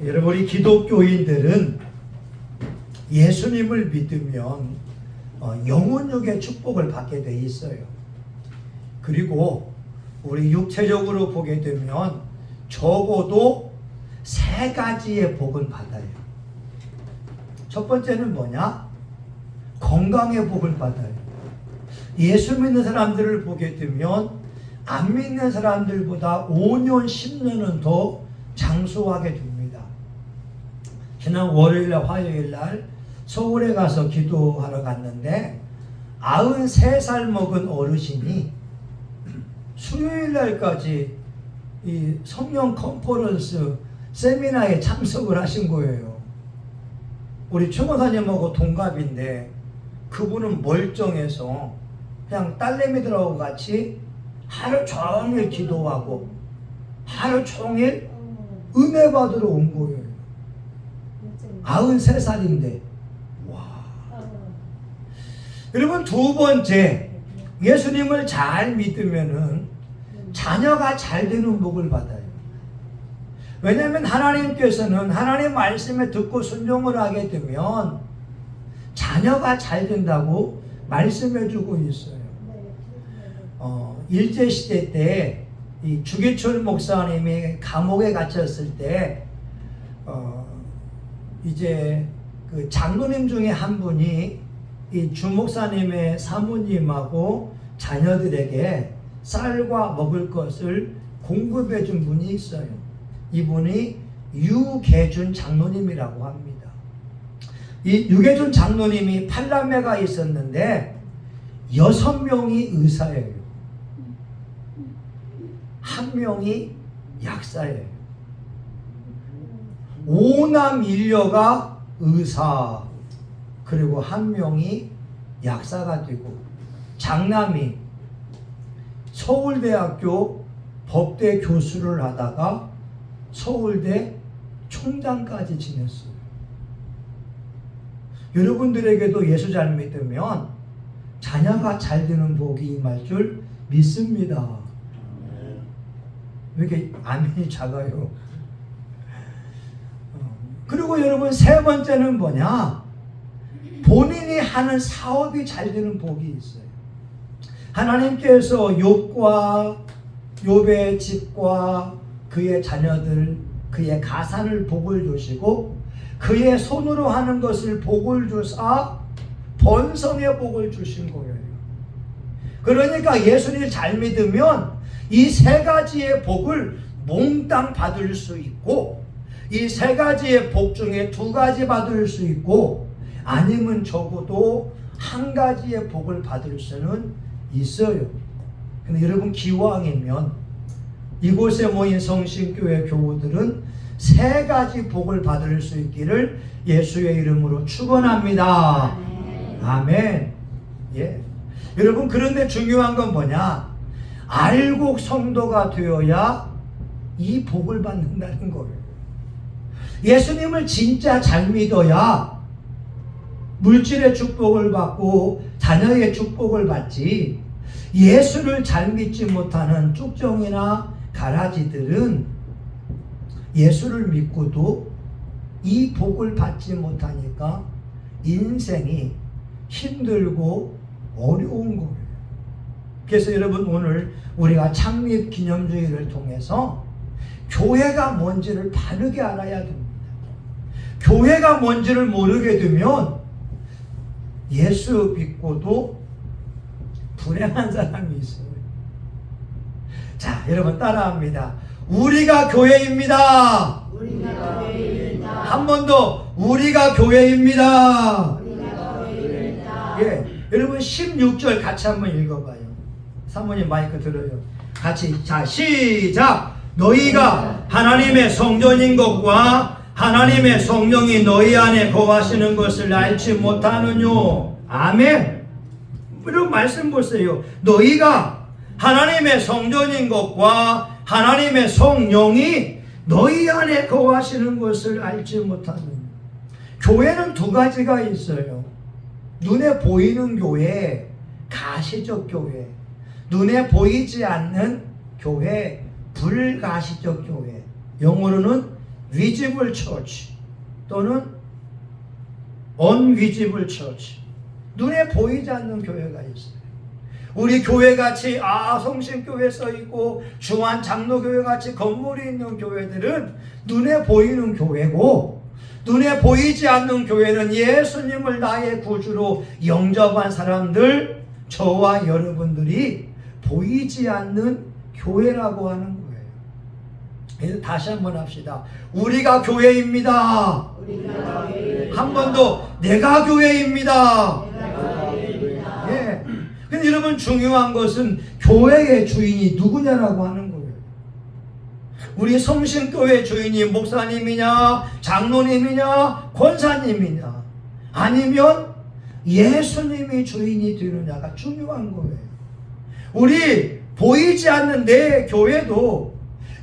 여러분, 우리 기독교인들은 예수님을 믿으면 영혼육의 축복을 받게 돼 있어요. 그리고 우리 육체적으로 보게 되면 적어도 3가지의 복은 받아요. 첫 번째는 뭐냐? 건강의 복을 받아요. 예수 믿는 사람들을 보게 되면 안 믿는 사람들보다 5년, 10년은 더 장수하게 됩니다. 지난 월요일날, 화요일날 서울에 가서 기도하러 갔는데 93살 먹은 어르신이 수요일날까지 이 성령 컨퍼런스 세미나에 참석을 하신 거예요. 우리 최고사님하고 동갑인데 그분은 멀쩡해서 그냥 딸내미들하고 같이 하루 종일 기도하고 하루 종일 은혜 받으러 온 거예요. 93살인데. 와. 여러분, 두 번째, 예수님을 잘 믿으면은 자녀가 잘 되는 복을 받아요. 왜냐하면 하나님께서는 하나님 말씀에 듣고 순종을 하게 되면 자녀가 잘 된다고 말씀해 주고 있어요. 일제시대 때 이 주기철 목사님이 감옥에 갇혔을 때 이제 그 장로님 중에 한 분이 이 주목사님의 사모님하고 자녀들에게 쌀과 먹을 것을 공급해 준 분이 있어요. 이분이 유계준 장로님이라고 합니다. 이 유계준 장로님이 8남매가 있었는데 6명이 의사예요. 1명이 약사예요. 5남 1녀가 의사, 그리고 1명이 약사가 되고, 장남이 서울대학교 법대 교수를 하다가 서울대 총장까지 지냈어요. 여러분들에게도 예수 잘 믿으면 자녀가 잘 되는 복이 임할 줄 믿습니다. 왜 이렇게 아멘이 작아요? 그리고 여러분, 세 번째는 뭐냐? 본인이 하는 사업이 잘 되는 복이 있어요. 하나님께서 욥의 집과 그의 자녀들, 그의 가산을 복을 주시고 그의 손으로 하는 것을 복을 주사 번성의 복을 주신 거예요. 그러니까 예수님을 잘 믿으면 이 3가지의 복을 몽땅 받을 수 있고, 이 3가지의 복 중에 2가지 받을 수 있고, 아니면 적어도 1가지의 복을 받을 수는 있어요. 근데 여러분, 기왕이면 이곳에 모인 성신교회 교우들은 3가지 복을 받을 수 있기를 예수의 이름으로 축원합니다. 아멘. 예. 여러분, 그런데 중요한 건 뭐냐? 알곡 성도가 되어야 이 복을 받는다는 거예요. 예수님을 진짜 잘 믿어야 물질의 축복을 받고 자녀의 축복을 받지, 예수를 잘 믿지 못하는 쭉정이나 가라지들은 예수를 믿고도 이 복을 받지 못하니까 인생이 힘들고 어려운 거예요. 그래서 여러분, 오늘 우리가 창립 기념주의를 통해서 교회가 뭔지를 바르게 알아야 됩니다. 교회가 뭔지를 모르게 되면 예수 믿고도 불행한 사람이 있어요. 자, 여러분 따라합니다. 우리가 교회입니다. 우리가 교회입니다. 한 번 더, 우리가 교회입니다. 우리가 교회입니다. 예, 여러분 16절 같이 한번 읽어봐요. 사모님 마이크 들어요. 같이. 자, 시작. 너희가 하나님의 성전인 것과 하나님의 성령이 너희 안에 거하시는 것을 알지 못하느뇨. 아멘. 이런 말씀 보세요. 너희가 하나님의 성전인 것과 하나님의 성령이 너희 안에 거하시는 것을 알지 못하느뇨. 교회는 2가지가 있어요. 눈에 보이는 교회, 가시적 교회. 눈에 보이지 않는 교회, 불가시적 교회. 영어로는 visible church 또는 unvisible church, 눈에 보이지 않는 교회가 있어요. 우리 교회같이 성신교회 써있고 중환장로교회 같이 건물이 있는 교회들은 눈에 보이는 교회고, 눈에 보이지 않는 교회는 예수님을 나의 구주로 영접한 사람들, 저와 여러분들이 보이지 않는 교회라고 하는 거예요. 그래서 다시 한번 합시다. 우리가 교회입니다. 우리가 교회입니다. 한 번 더, 내가 교회입니다. 내가 교회입니다. 예. 근데 여러분, 중요한 것은 교회의 주인이 누구냐라고 하는 거예요. 우리 성신교회 주인이 목사님이냐, 장로님이냐, 권사님이냐, 아니면 예수님이 주인이 되느냐가 중요한 거예요. 우리 보이지 않는 내 교회도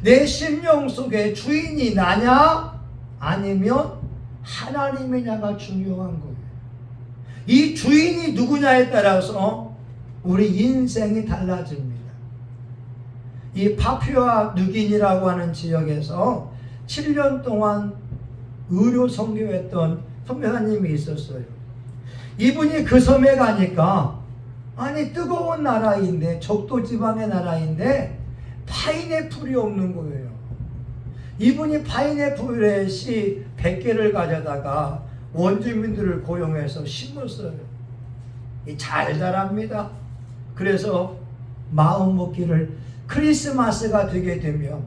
내 심령 속에 주인이 나냐, 아니면 하나님이냐가 중요한 거예요. 이 주인이 누구냐에 따라서 우리 인생이 달라집니다. 이 파푸아 뉴기니라고 하는 지역에서 7년 동안 의료 선교했던 선교사님이 있었어요. 이분이 그 섬에 가니까, 아니 뜨거운 나라인데, 적도 지방의 나라인데 파인애플이 없는 거예요. 이분이 파인애플의 씨 100개를 가져다가 원주민들을 고용해서 심었어요. 잘 자랍니다. 그래서 마음 먹기를, 크리스마스가 되게 되면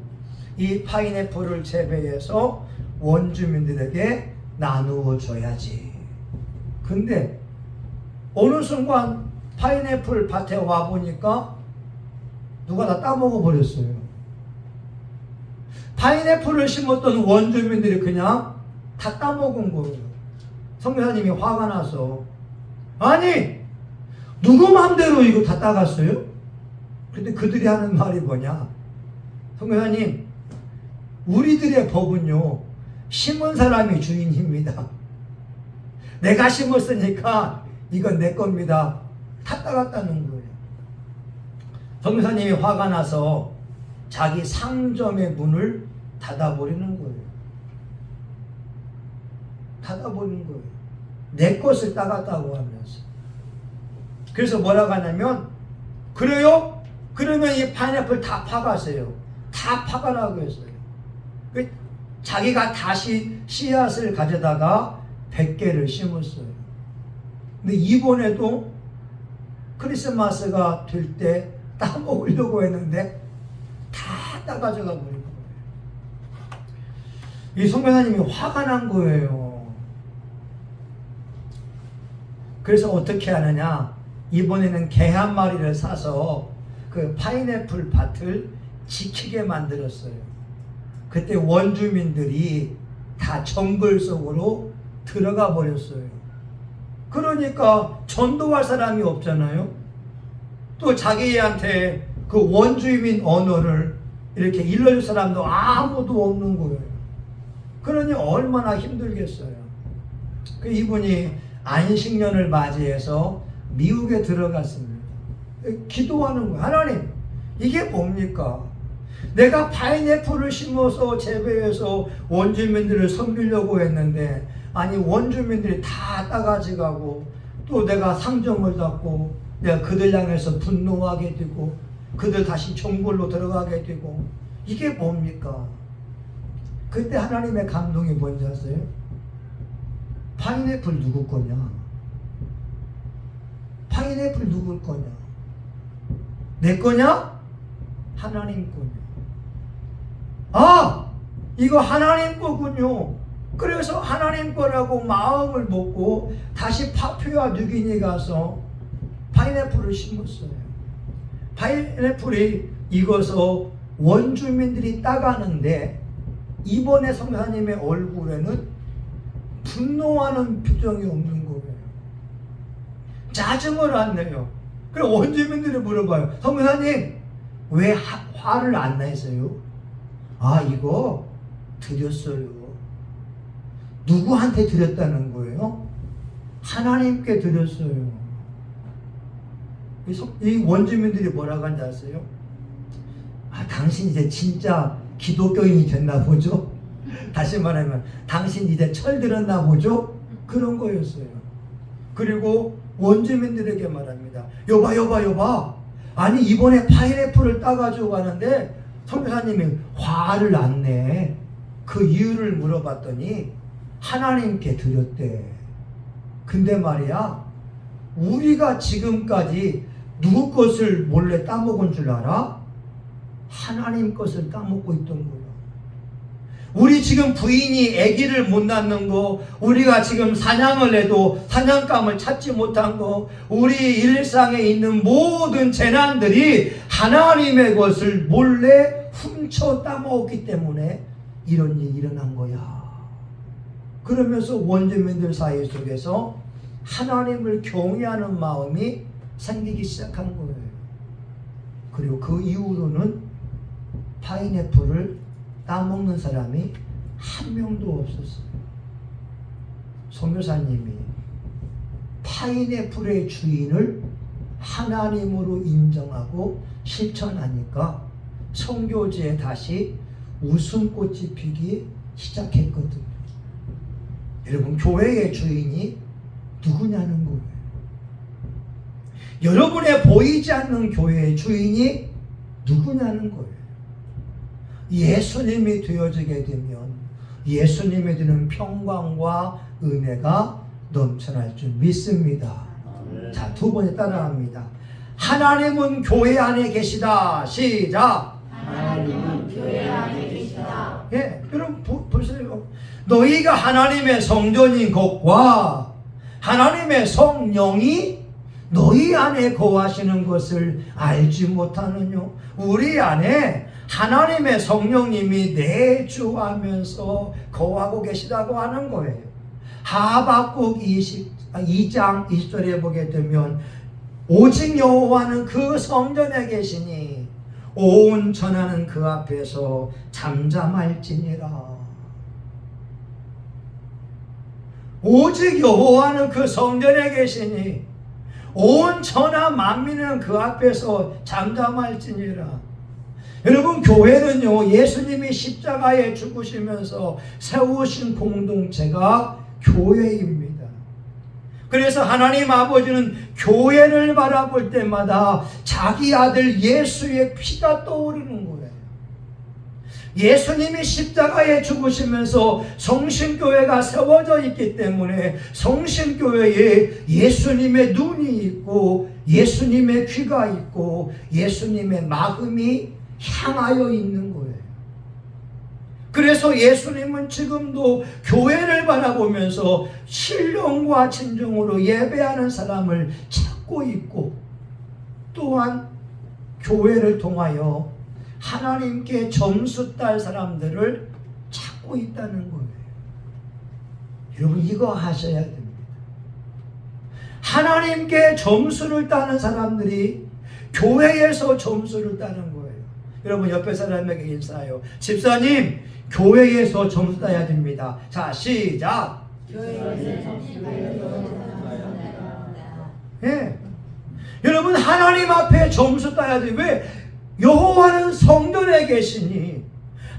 이 파인애플을 재배해서 원주민들에게 나누어 줘야지. 근데 어느 순간 파인애플 밭에 와 보니까 누가 다 따먹어 버렸어요. 파인애플을 심었던 원주민들이 그냥 다 따먹은 거예요. 선교사님이 화가 나서, 아니 누구 맘대로 이거 다 따갔어요? 근데 그들이 하는 말이 뭐냐, 선교사님, 우리들의 법은요, 심은 사람이 주인입니다. 내가 심었으니까 이건 내 겁니다. 다 따갔다는 거예요. 선교사님이 화가 나서 자기 상점의 문을 닫아버리는 거예요. 닫아버리는 거예요. 내 것을 따갔다고 하면서. 그래서 뭐라고 하냐면, 그래요? 그러면 이 파인애플 다 파가세요. 다 파가라고 했어요. 자기가 다시 씨앗을 가져다가 100개를 심었어요. 근데 이번에도 크리스마스가 될 때 따먹으려고 했는데 다 따가져가 버린 거예요. 이 선교사님이 화가 난 거예요. 그래서 어떻게 하느냐, 이번에는 개 한 마리를 사서 그 파인애플 밭을 지키게 만들었어요. 그때 원주민들이 다 정글 속으로 들어가 버렸어요. 그러니까 전도할 사람이 없잖아요. 또 자기한테 그 원주민 언어를 이렇게 일러줄 사람도 아무도 없는 거예요. 그러니 얼마나 힘들겠어요. 그 이분이 안식년을 맞이해서 미국에 들어갔습니다. 기도하는 거예요. 하나님, 이게 뭡니까? 내가 파인애플을 심어서 재배해서 원주민들을 섬기려고 했는데, 아니 원주민들이 다 따가지 가고, 또 내가 상점을 닫고 내가 그들 향해서 분노하게 되고 그들 다시 정글로 들어가게 되고, 이게 뭡니까? 그때 하나님의 감동이 뭔지 아세요? 파인애플 누구 거냐? 파인애플 누구 거냐? 내 거냐? 하나님 거냐? 아! 이거 하나님 거군요. 그래서 하나님 거라고 마음을 먹고 다시 파푸아 뉴기니 가서 파인애플을 심었어요. 파인애플이 익어서 원주민들이 따가는데, 이번에 선교사님의 얼굴에는 분노하는 표정이 없는 거예요. 짜증을 안 내요. 그래서 원주민들이 물어봐요. 선교사님, 왜 화를 안 내세요? 아, 이거 드렸어요. 누구한테 드렸다는 거예요? 하나님께 드렸어요. 이 원주민들이 뭐라고 하는지 아세요? 아, 당신 이제 진짜 기독교인이 됐나 보죠? 다시 말하면 당신 이제 철들었나 보죠? 그런 거였어요. 그리고 원주민들에게 말합니다. 여봐. 아니 이번에 파인애플을 따가지고 가는데 선교사님이 화를 안 내. 그 이유를 물어봤더니 하나님께 드렸대. 근데 말이야, 우리가 지금까지 누구 것을 몰래 따먹은 줄 알아? 하나님 것을 따먹고 있던 거야. 우리 지금 부인이 아기를 못 낳는 거, 우리가 지금 사냥을 해도 사냥감을 찾지 못한 거, 우리 일상에 있는 모든 재난들이 하나님의 것을 몰래 훔쳐 따먹었기 때문에 이런 일이 일어난 거야. 그러면서 원주민들 사이 속에서 하나님을 경외하는 마음이 생기기 시작한 거예요. 그리고 그 이후로는 파인애플을 따먹는 사람이 한 명도 없었어요. 선교사님이 파인애플의 주인을 하나님으로 인정하고 실천하니까 선교지에 다시 웃음꽃이 피기 시작했거든요. 여러분, 교회의 주인이 누구냐는 거예요. 여러분의 보이지 않는 교회의 주인이 누구냐는 거예요. 예수님이 되어지게 되면 예수님이 드는 평강과 은혜가 넘쳐날 줄 믿습니다. 자, 두 번째 따라합니다. 하나님은 교회 안에 계시다. 시작. 하나님은 교회 안에 계시다. 예, 여러분 보세요. 너희가 하나님의 성전인 것과 하나님의 성령이 너희 안에 거하시는 것을 알지 못하느냐? 우리 안에 하나님의 성령님이 내주하면서 거하고 계시다고 하는 거예요. 하박국 2장 20절에 보게 되면 오직 여호와는 그 성전에 계시니 온 천하는 그 앞에서 잠잠할지니라. 오직 여호와는 그 성전에 계시니 온 천하 만민은 그 앞에서 잠잠할지니라. 여러분, 교회는요, 예수님이 십자가에 죽으시면서 세우신 공동체가 교회입니다. 그래서 하나님 아버지는 교회를 바라볼 때마다 자기 아들 예수의 피가 떠오르는 거예요. 예수님이 십자가에 죽으시면서 성신교회가 세워져 있기 때문에 성신교회에 예수님의 눈이 있고 예수님의 귀가 있고 예수님의 마음이 향하여 있는 거예요. 그래서 예수님은 지금도 교회를 바라보면서 신령과 진정으로 예배하는 사람을 찾고 있고 또한 교회를 통하여 하나님께 점수 딸 사람들을 찾고 있다는 거예요. 여러분, 이거 하셔야 됩니다. 하나님께 점수를 따는 사람들이 교회에서 점수를 따는 거예요. 여러분, 옆에 사람에게 인사해요. 집사님, 교회에서 점수 따야 됩니다. 자, 시작. 교회에서 점수 따야 됩니다. 예. 여러분, 하나님 앞에 점수 따야 돼요. 왜? 여호와는 성전에 계시니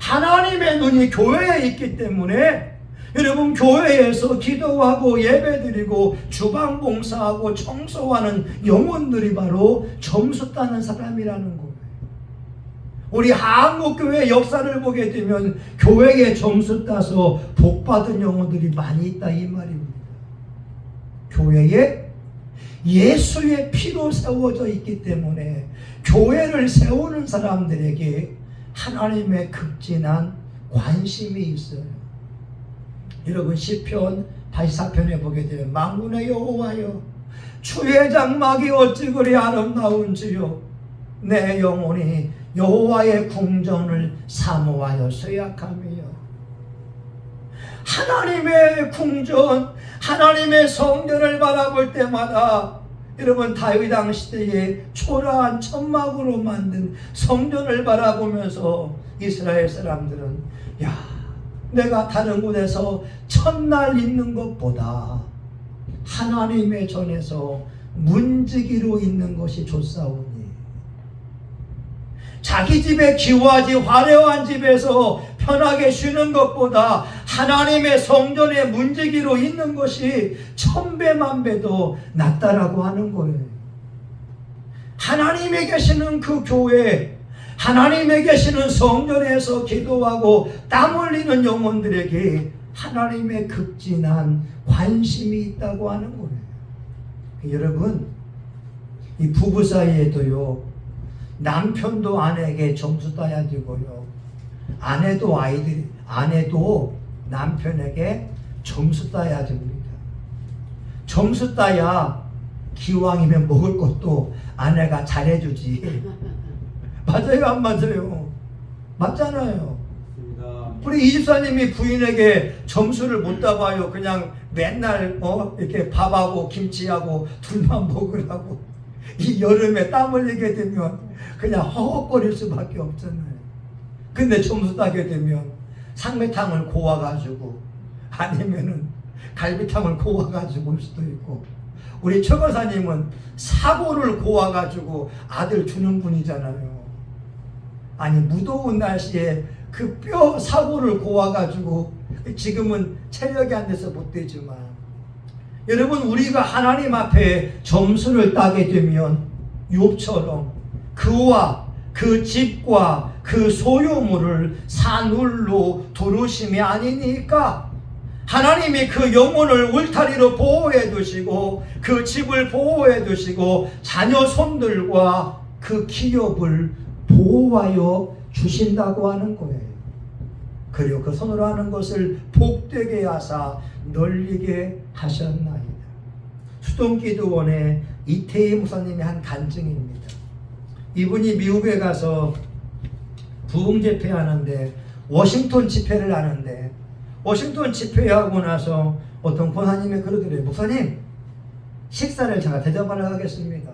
하나님의 눈이 교회에 있기 때문에 여러분, 교회에서 기도하고 예배드리고 주방 봉사하고 청소하는 영혼들이 바로 점수 따는 사람이라는 거예요. 우리 한국교회 역사를 보게 되면 교회에 점수 따서 복받은 영혼들이 많이 있다 이 말입니다. 교회에 예수의 피로 세워져 있기 때문에 교회를 세우는 사람들에게 하나님의 극진한 관심이 있어요. 여러분, 시편 84편에 보게 되면 만군의 여호와여, 주의 장막이 어찌 그리 아름다운지요. 내 영혼이 여호와의 궁전을 사모하여 쇠약함이요. 하나님의 궁전, 하나님의 성전을 바라볼 때마다 여러분, 다윗 왕 시대에 초라한 천막으로 만든 성전을 바라보면서 이스라엘 사람들은 야, 내가 다른 곳에서 첫날 있는 것보다 하나님의 전에서 문지기로 있는 것이 좋사오니 자기 집에 기와지 화려한 집에서 편하게 쉬는 것보다 하나님의 성전에 문지기로 있는 것이 1000배만배도 낫다라고 하는 거예요. 하나님에 계시는 그 교회, 하나님에 계시는 성전에서 기도하고 땀 흘리는 영혼들에게 하나님의 극진한 관심이 있다고 하는 거예요. 여러분, 이 부부 사이에도요, 남편도 아내에게 점수 따야 되고요, 아내도 남편에게 점수 따야 됩니다. 점수 따야 기왕이면 먹을 것도 아내가 잘해주지. 맞아요, 안 맞아요? 맞잖아요. 우리 이 집사님이 부인에게 점수를 못 따봐요. 그냥 맨날 이렇게 밥하고 김치하고 둘만 먹으라고. 이 여름에 땀 흘리게 되면 그냥 허걱거릴 수밖에 없잖아요. 근데 점수 따게 되면 상매탕을 고와가지고, 아니면은 갈비탕을 고와가지고 올 수도 있고, 우리 최 권사님은 사고를 고와가지고 아들 주는 분이잖아요. 아니, 무더운 날씨에 그 뼈 사고를 고와가지고, 지금은 체력이 안 돼서 못 되지만, 여러분, 우리가 하나님 앞에 점수를 따게 되면 욥처럼 그와 그 집과 그 소유물을 산울로 두르심이 아니니까, 하나님이 그 영혼을 울타리로 보호해 두시고 그 집을 보호해 두시고 자녀 손들과 그 기업을 보호하여 주신다고 하는 거예요. 그리고 그 손으로 하는 것을 복되게 하사 널리게 하셨나이다. 수동기도원의 이태희 목사님이 한 간증입니다. 이분이 미국에 가서 부흥 집회하는데, 워싱턴 집회를 하는데, 워싱턴 집회하고 나서 어떤 권사님이 그러더래요. 목사님, 식사를 제가 대접하러 가겠습니다.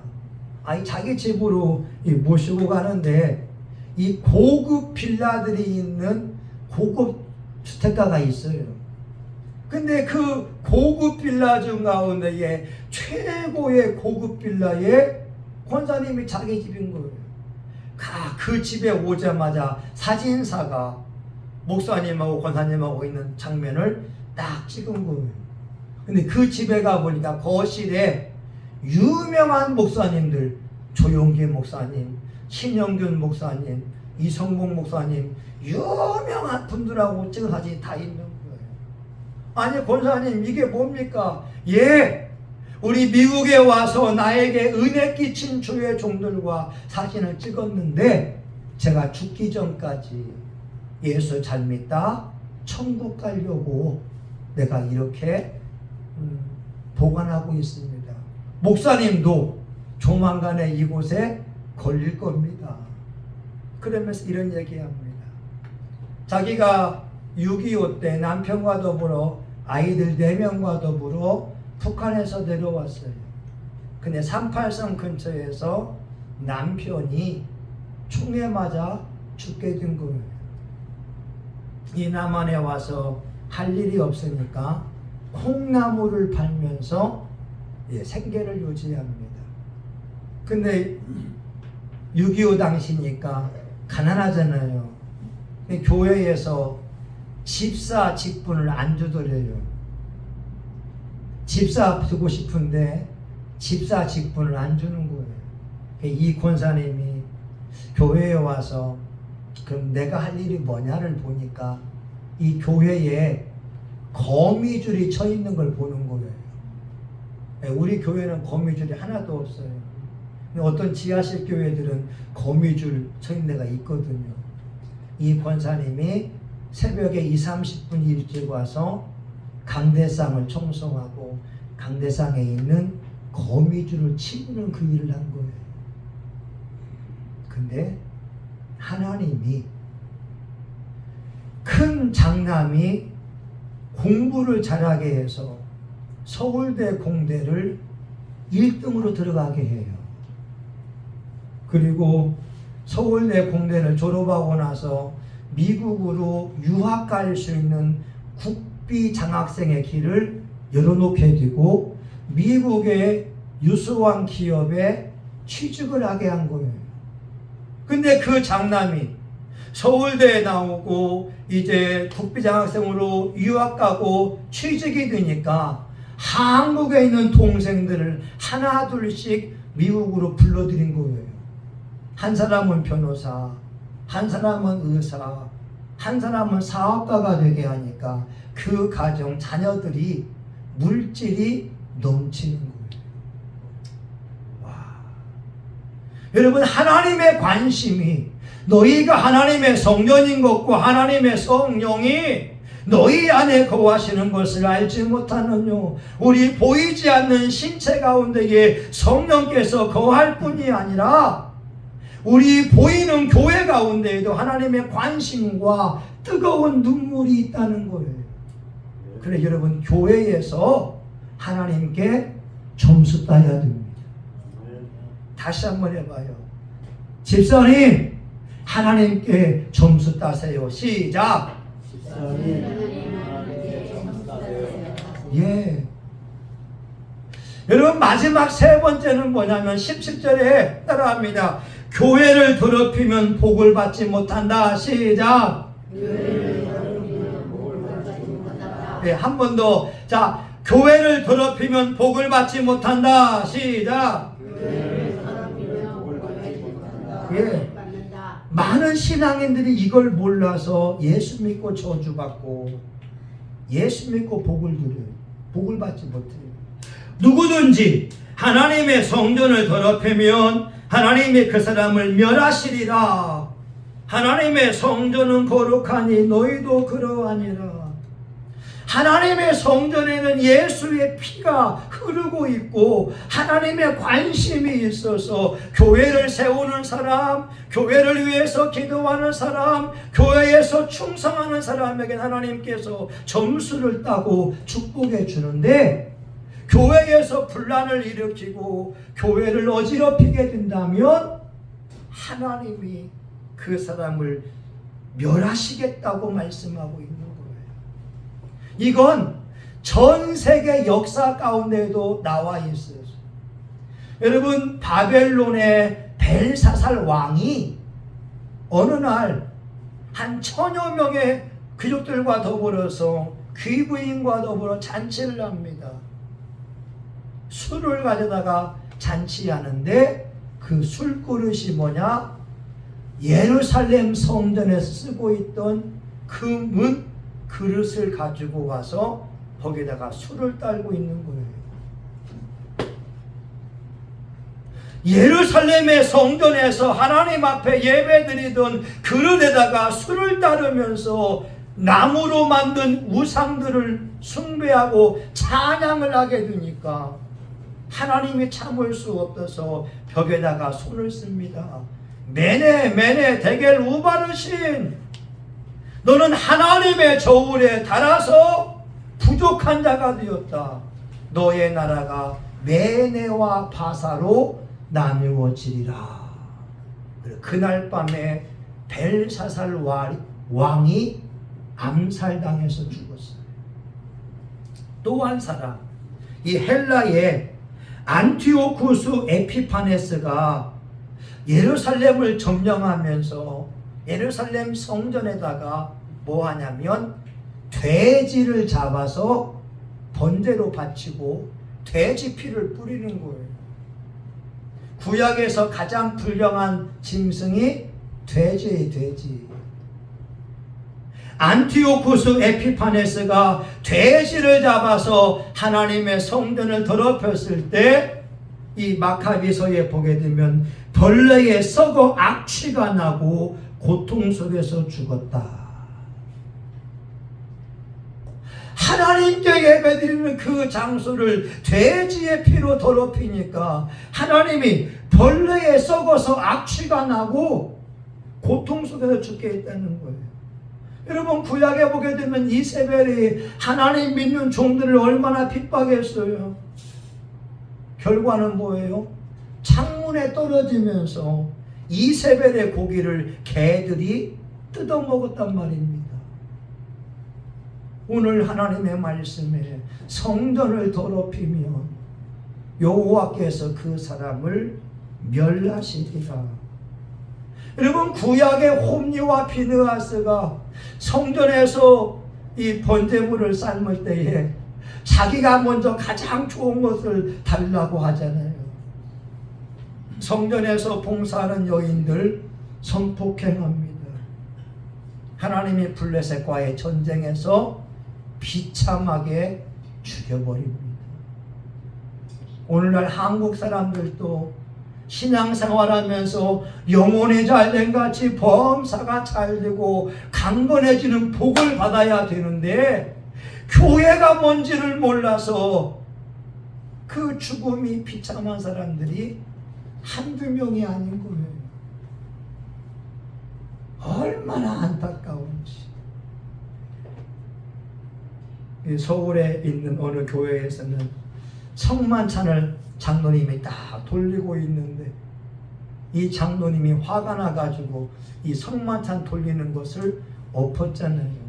아니, 자기 집으로 모시고 가는데 이 고급 빌라들이 있는 고급 주택가가 있어요. 근데 그 고급 빌라 중 가운데에 최고의 고급 빌라에 권사님이 자기 집인 거예요. 그 집에 오자마자 사진사가 목사님하고 권사님하고 있는 장면을 딱 찍은 거예요. 근데 그 집에 가보니까 거실에 유명한 목사님들, 조용기 목사님, 신영균 목사님, 이성봉 목사님, 유명한 분들하고 찍은 사진이 다 있는 거예요. 아니, 권사님, 이게 뭡니까? 예, 우리 미국에 와서 나에게 은혜 끼친 주의 종들과 사진을 찍었는데, 제가 죽기 전까지 예수 잘 믿다 천국 가려고 내가 이렇게 보관하고 있습니다. 목사님도 조만간에 이곳에 걸릴 겁니다. 그러면서 이런 얘기합니다. 자기가 6.25 때 남편과 더불어 아이들 4명과 더불어 북한에서 내려왔어요. 근데 38선 근처에서 남편이 총에 맞아 죽게 된 거예요. 이 남한에 와서 할 일이 없으니까 콩나물을 팔면서 생계를 유지합니다. 근데 6.25 당시니까 가난하잖아요. 교회에서 집사 직분을 안 주더래요. 집사 두고 싶은데 집사 직분을 안 주는 거예요. 이 권사님이 교회에 와서 그럼 내가 할 일이 뭐냐를 보니까 이 교회에 거미줄이 쳐 있는 걸 보는 거예요. 우리 교회는 거미줄이 하나도 없어요. 어떤 지하실 교회들은 거미줄 쳐 있는 데가 있거든요. 이 권사님이 새벽에 20-30분 일찍 와서 강대상을 청소하고 강대상에 있는 거미줄을 치우는 그 일을 한 거예요. 근데 하나님이 큰 장남이 공부를 잘하게 해서 서울대 공대를 1등으로 들어가게 해요. 그리고 서울대 공대를 졸업하고 나서 미국으로 유학 갈 수 있는 국비 장학생의 길을 열어놓게 되고 미국의 유수한 기업에 취직을 하게 한 거예요. 근데 그 장남이 서울대에 나오고 이제 국비장학생으로 유학 가고 취직이 되니까 한국에 있는 동생들을 하나 둘씩 미국으로 불러들인 거예요. 한 사람은 변호사, 한 사람은 의사, 한 사람은 사업가가 되게 하니까 그 가정 자녀들이 물질이 넘치는 거예요. 와. 여러분, 하나님의 관심이 너희가 하나님의 성전인 것과 하나님의 성령이 너희 안에 거하시는 것을 알지 못하느뇨. 우리 보이지 않는 신체 가운데에 성령께서 거할 뿐이 아니라 우리 보이는 교회 가운데에도 하나님의 관심과 뜨거운 눈물이 있다는 거예요. 그래 여러분, 교회에서 하나님께 점수 따야 됩니다. 다시 한번 해봐요. 집사님, 하나님께 점수 따세요. 시작. 예. 여러분, 마지막 세 번째는 뭐냐면 17절에 따라합니다. 교회를 더럽히면 복을 받지 못한다. 시작. 네, 한 번 더. 자, 교회를 더럽히면 복을 받지 못한다. 시작. 예. 많은 신앙인들이 이걸 몰라서 예수 믿고 저주받고 예수 믿고 복을 누려요. 복을 받지 못해요. 누구든지 하나님의 성전을 더럽히면 하나님이 그 사람을 멸하시리라. 하나님의 성전은 거룩하니 너희도 그러하니라. 하나님의 성전에는 예수의 피가 흐르고 있고 하나님의 관심이 있어서 교회를 세우는 사람, 교회를 위해서 기도하는 사람, 교회에서 충성하는 사람에게 하나님께서 점수를 따고 축복해 주는데, 교회에서 분란을 일으키고 교회를 어지럽히게 된다면 하나님이 그 사람을 멸하시겠다고 말씀하고 있는 거예요. 이건 전 세계 역사 가운데도 나와 있어요. 여러분, 바벨론의 벨사살 왕이 어느 날 한 1000여 명의 귀족들과 더불어서 귀부인과 더불어 잔치를 합니다. 술을 가져다가 잔치하는데 그 술그릇이 뭐냐? 예루살렘 성전에서 쓰고 있던 금은 그릇을 가지고 와서 거기다가 술을 따르고 있는 거예요. 예루살렘의 성전에서 하나님 앞에 예배드리던 그릇에다가 술을 따르면서 나무로 만든 우상들을 숭배하고 찬양을 하게 되니까 하나님이 참을 수 없어서 벽에다가 손을 씁니다. 메네 데겔 우바르신, 너는 하나님의 저울에 달아서 부족한 자가 되었다. 너의 나라가 메네와 바사로 나누어지리라. 그날 밤에 벨사살 왕이 암살당해서 죽었어요. 또 한 사람, 이 헬라의 안티오쿠스 에피파네스가 예루살렘을 점령하면서 예루살렘 성전에다가 뭐 하냐면 돼지를 잡아서 번제로 바치고 돼지 피를 뿌리는 거예요. 구약에서 가장 불량한 짐승이 돼지예요, 돼지. 안티오쿠스 에피파네스가 돼지를 잡아서 하나님의 성전을 더럽혔을 때 이 마카비서에 보게 되면 벌레에 썩어 악취가 나고 고통 속에서 죽었다. 하나님께 예배드리는 그 장소를 돼지의 피로 더럽히니까 하나님이 벌레에 썩어서 악취가 나고 고통 속에서 죽게 했다는 거예요. 여러분, 구약에 보게 되면 이세벨이 하나님 믿는 종들을 얼마나 핍박했어요. 결과는 뭐예요? 창문에 떨어지면서 이세벨의 고기를 개들이 뜯어먹었단 말입니다. 오늘 하나님의 말씀에 성전을 더럽히면 여호와께서 그 사람을 멸하시리라. 여러분, 구약의 홈리와 비느하스가 성전에서 이 번제물을 삶을 때에 자기가 먼저 가장 좋은 것을 달라고 하잖아요. 성전에서 봉사하는 여인들 성폭행합니다. 하나님이 블레셋과의 전쟁에서 비참하게 죽여버립니다. 오늘날 한국 사람들도 신앙생활하면서 영혼이 잘된 같이 범사가 잘되고 강건해지는 복을 받아야 되는데 교회가 뭔지를 몰라서 그 죽음이 비참한 사람들이 한두 명이 아닌 거예요. 얼마나 안타까운지. 서울에 있는 어느 교회에서는 성만찬을 장로님이 딱 돌리고 있는데 이 장로님이 화가 나가지고 이 성만찬 돌리는 것을 엎었잖아요.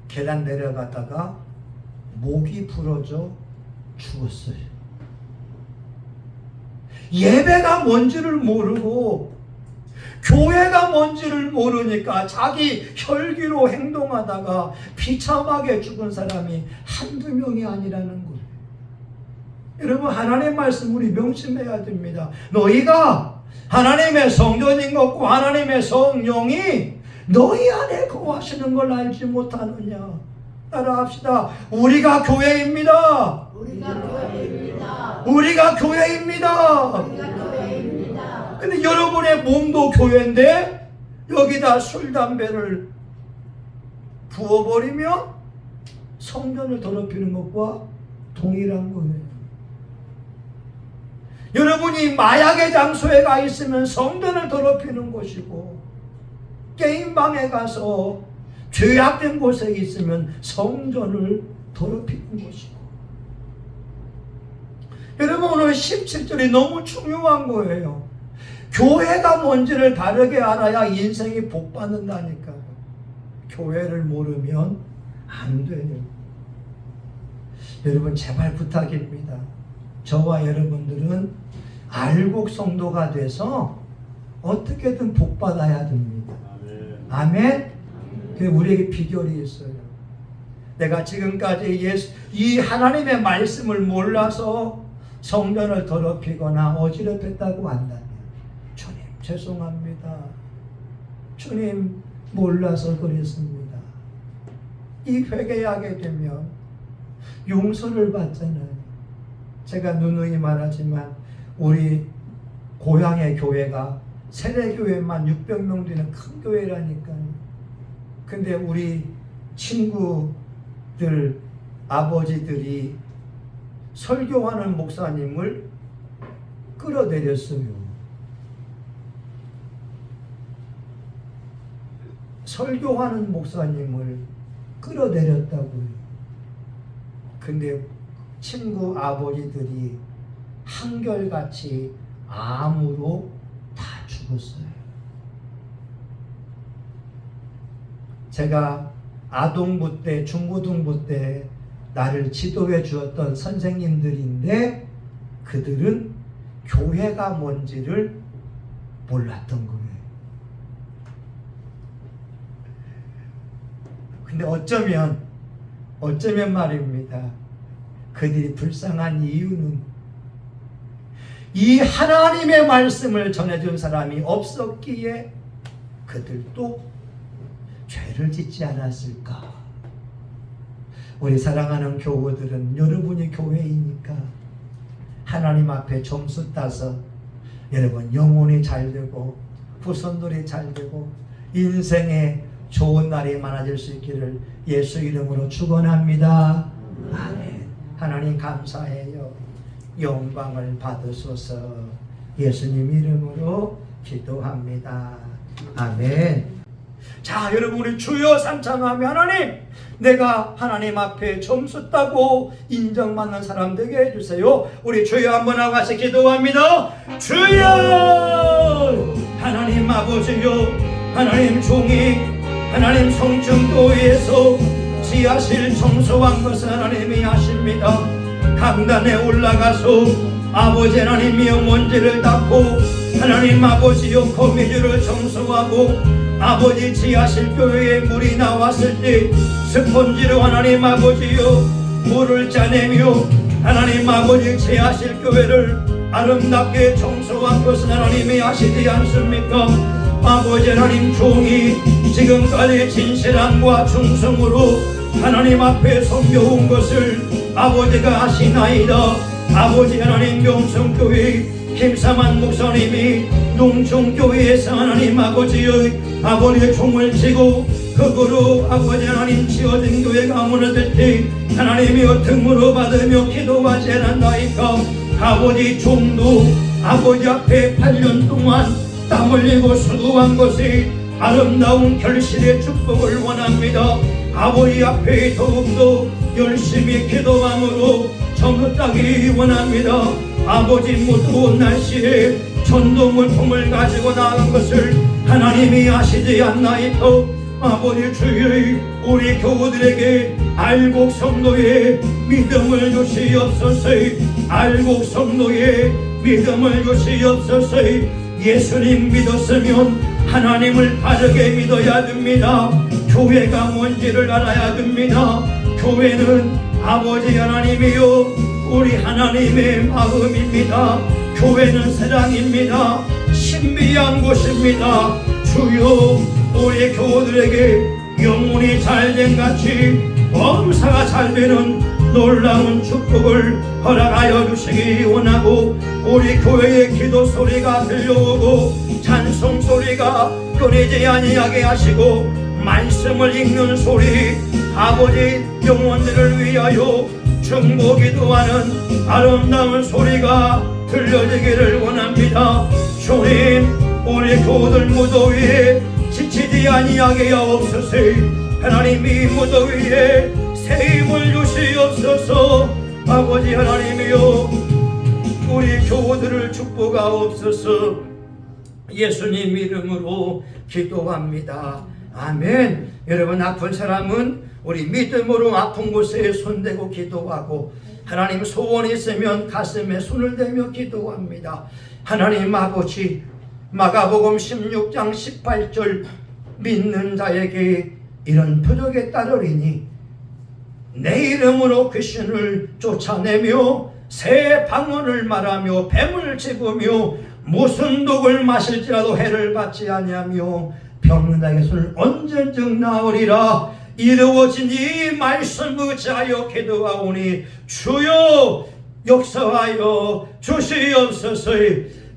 계단 내려가다가 목이 부러져 죽었어요. 예배가 뭔지를 모르고 교회가 뭔지를 모르니까 자기 혈기로 행동하다가 비참하게 죽은 사람이 한두 명이 아니라는 거예요. 여러분, 하나님의 말씀 우리 명심해야 됩니다. 너희가 하나님의 성전인 것과 하나님의 성령이 너희 안에 거하시는 걸 알지 못하느냐. 따라합시다. 우리가 교회입니다. 우리가 교회입니다. 우리가 교회입니다. 우리가 교회입니다. 근데 여러분의 몸도 교회인데 여기다 술, 담배를 부어버리면 성전을 더럽히는 것과 동일한 거예요. 여러분이 마약의 장소에 가 있으면 성전을 더럽히는 것이고 게임방에 가서 죄악된 곳에 있으면 성전을 더럽히는 것이고. 여러분, 오늘 17절이 너무 중요한 거예요. 교회가 뭔지를 바르게 알아야 인생이 복받는다니까요. 교회를 모르면 안 돼요. 여러분, 제발 부탁입니다. 저와 여러분들은 알곡 성도가 돼서 어떻게든 복받아야 됩니다. 아멘. 그게 우리에게 비결이 있어요. 내가 지금까지 이 하나님의 말씀을 몰라서 성전을 더럽히거나 어지럽혔다고 한다면 주님 죄송합니다. 주님 몰라서 그랬습니다. 이 회개하게 되면 용서를 받잖아요. 제가 누누이 말하지만 우리 고향의 교회가 세례교회만 600명 되는 큰 교회라니까요. 근데 우리 친구들 아버지들이 설교하는 목사님을 끌어내렸어요. 설교하는 목사님을 끌어내렸다고요. 근데 친구 아버지들이 한결같이 암으로 다 죽었어요. 제가 아동부 때, 중고등부 때 나를 지도해 주었던 선생님들인데 그들은 교회가 뭔지를 몰랐던 거예요. 근데 어쩌면 말입니다. 그들이 불쌍한 이유는 이 하나님의 말씀을 전해준 사람이 없었기에 그들도 죄를 짓지 않았을까. 우리 사랑하는 교우들은 여러분이 교회이니까 하나님 앞에 점수 따서 여러분 영혼이 잘되고 후손들이 잘되고 인생에 좋은 날이 많아질 수 있기를 예수 이름으로 축원합니다. 아멘. 하나님 감사해요. 영광을 받으소서. 예수님 이름으로 기도합니다. 아멘. 자, 여러분 우리 주여 삼창하며 하나님, 내가 하나님 앞에 점수 따고 인정받는 사람 되게 해주세요. 우리 주여 한번 하고 같이 기도합니다. 주여, 하나님 아버지요, 하나님 종이 하나님 성전도에서 지하실 청소한 것을 하나님이 아십니다. 강단에 올라가서 아버지 하나님이여 먼지를 닦고 하나님 아버지여, 거미줄을 청소하고 아버지 지하실 교회에 물이 나왔을 때 스펀지로 하나님 아버지여 물을 짜내며 하나님 아버지 지하실 교회를 아름답게 청소한 것은 하나님이 아시지 않습니까? 아버지 하나님, 종이 지금까지 진실함과 충성으로 하나님 앞에 섬겨온 것을 아버지가 아시나이다. 아버지 하나님, 명성교회 김사만 목사님이 농촌교회에서 하나님 아버지의 종을 지고 거꾸로 아버지 하나님 지어진 교회가 무너질 때 하나님이 등으로 받으며 기도하지 않았나이까? 아버지, 종도 아버지 앞에 8년 동안 땀 흘리고 수고한 것이 아름다운 결실의 축복을 원합니다. 아버지 앞에 더욱더 열심히 기도함으로 정릇하기 원합니다. 아버지, 무더운 날씨에 전도물품을 가지고 나간 것을 하나님이 아시지 않나이까? 아버지 주의 우리 교우들에게 알곡 성도의 믿음을 주시옵소서. 알곡 성도의 믿음을 주시옵소서. 예수님 믿었으면 하나님을 바르게 믿어야 됩니다. 교회가 뭔지를 알아야 됩니다. 교회는 아버지 하나님이요 우리 하나님의 마음입니다. 교회는 사랑입니다. 신비한 곳입니다. 주여, 우리 교우들에게 영혼이 잘된 같이 범사가 잘되는 놀라운 축복을 허락하여 주시기 원하고, 우리 교회의 기도 소리가 들려오고 찬송 소리가 끊이지 아니하게 하시고 말씀을 읽는 소리, 아버지 영혼들을 위하여 중보기도하는 아름다운 소리가 들려지기를 원합니다. 주님, 우리 교우들 무더위에 지치지 아니하게 하옵소서. 하나님이 무더위에 새 힘을 주시옵소서. 아버지 하나님이여, 우리 교우들을 축복하옵소서. 예수님 이름으로 기도합니다. 아멘. 여러분, 아픈 사람은 우리 믿음으로 아픈 곳에 손대고 기도하고, 하나님 소원이 있으면 가슴에 손을 대며 기도합니다. 하나님 아버지, 마가복음 16장 18절, 믿는 자에게 이런 표적에 따르리니 내 이름으로 귀신을 쫓아내며 새 방언을 말하며 뱀을 집으며 무슨 독을 마실지라도 해를 받지 아니하며 병나게 손을 언제쯤 나으리라. 이루어진 이 말씀을 의지하여 기도하오니 주여 역사하여 주시옵소서.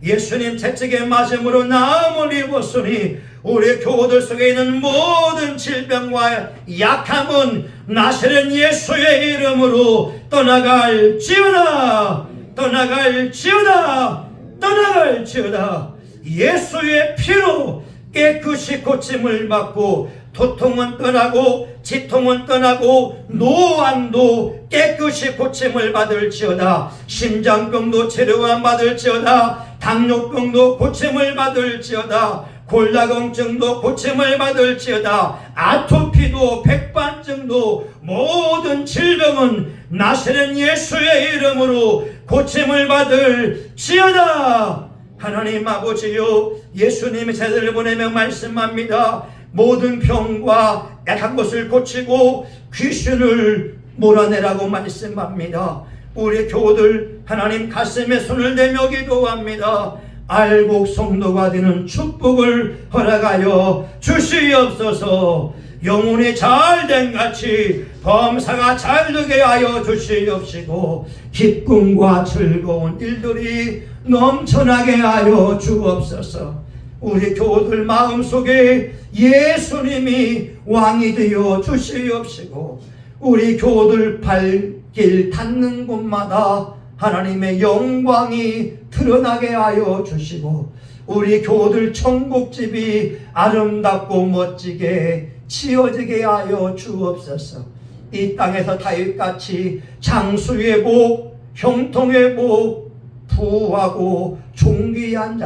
예수님 채찍에 맞음으로 나음을 입었으니 우리 교우들 속에 있는 모든 질병과 약함은 나사렛 예수의 이름으로 떠나갈지어다. 떠나갈지어다. 떠나갈지어다. 예수의 피로 깨끗이 고침을 받고 도통은 떠나고 지통은 떠나고 노안도 깨끗이 고침을 받을지어다. 심장병도 치료만 받을지어다. 당뇨병도 고침을 받을지어다. 골다공증도 고침을 받을지어다. 아토피도 백반증도 모든 질병은 나사렛 예수의 이름으로 고침을 받을지어다. 하나님 아버지요, 예수님의 제자를 보내며 말씀합니다. 모든 병과 약한 것을 고치고 귀신을 몰아내라고 말씀합니다. 우리 교우들 하나님 가슴에 손을 대며 기도합니다. 알곡 성도가 되는 축복을 허락하여 주시옵소서. 영혼이 잘된 같이 범사가 잘되게 하여 주시옵시고 기쁨과 즐거운 일들이 넘쳐나게 하여 주옵소서. 우리 교우들 마음속에 예수님이 왕이 되어 주시옵시고 우리 교우들 발길 닿는 곳마다 하나님의 영광이 드러나게 하여 주시고 우리 교우들 천국집이 아름답고 멋지게 지어지게 하여 주옵소서. 이 땅에서 다윗같이 장수의 복, 형통의 복, 부하고 존귀한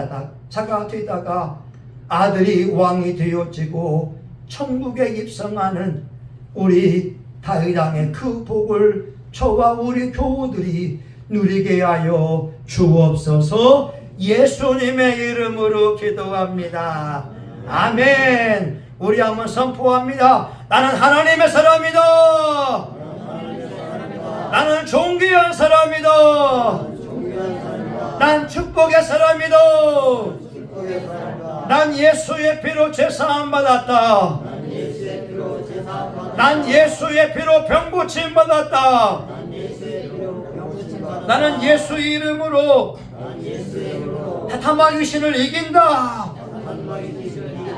자가 되다가 아들이 왕이 되어지고 천국에 입성하는 우리 다윗 왕의 그 복을 저와 우리 교우들이 누리게 하여 주옵소서. 예수님의 이름으로 기도합니다. 아멘. 우리 한번 선포합니다. 나는 하나님의 사람이다. 나는 존귀한 사람이다. 난 축복의 사람이다. 난 예수의 피로 죄사함 받았다. 난 예수의 피로 병고침 받았다. 나는 예수 이름으로 사탄과 귀신을 이긴다.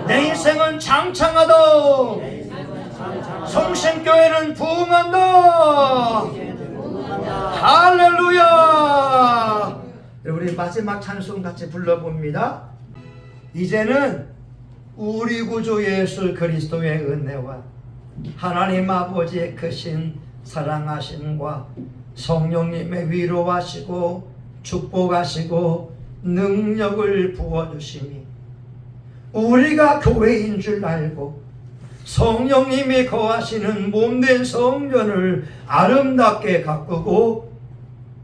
내 인생은 장창하다. 성심교회는 부흥한다. 할렐루야. 우리 마지막 찬송 같이 불러봅니다. 이제는 우리 구주 예수 그리스도의 은혜와 하나님 아버지의 크신 사랑하심과 성령님의 위로하시고 축복하시고 능력을 부어주시니 우리가 교회인 줄 알고 성령님이 거하시는 몸된 성전을 아름답게 가꾸고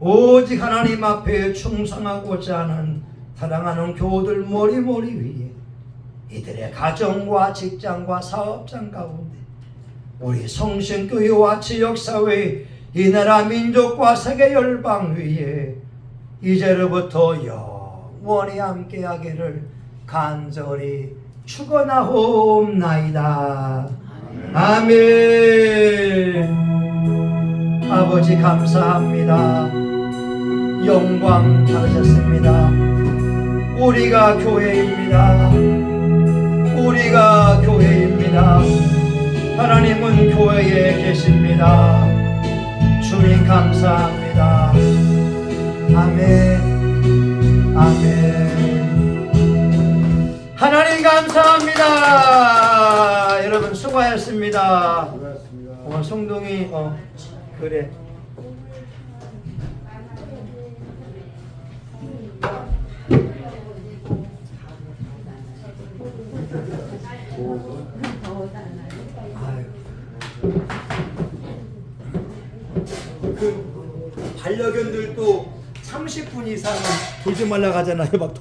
오직 하나님 앞에 충성하고자 하는 사랑하는 교우들 머리머리 위에 이들의 가정과 직장과 사업장 가운데 우리 성신교회와 지역사회 이 나라 민족과 세계 열방 위에 이제로부터 영원히 함께하기를 간절히 축원하옵나이다. 아멘. 아버지 감사합니다. 영광 받으셨습니다. 우리가 교회입니다. 우리가 교회입니다. 하나님은 교회에 계십니다. 주님 감사합니다. 아멘. 아멘. 하나님 감사합니다. 여러분 수고하셨습니다. 오늘 성동이 그래. 그 반려견들도 30분 이상은 돌지 말라 하잖아요. 막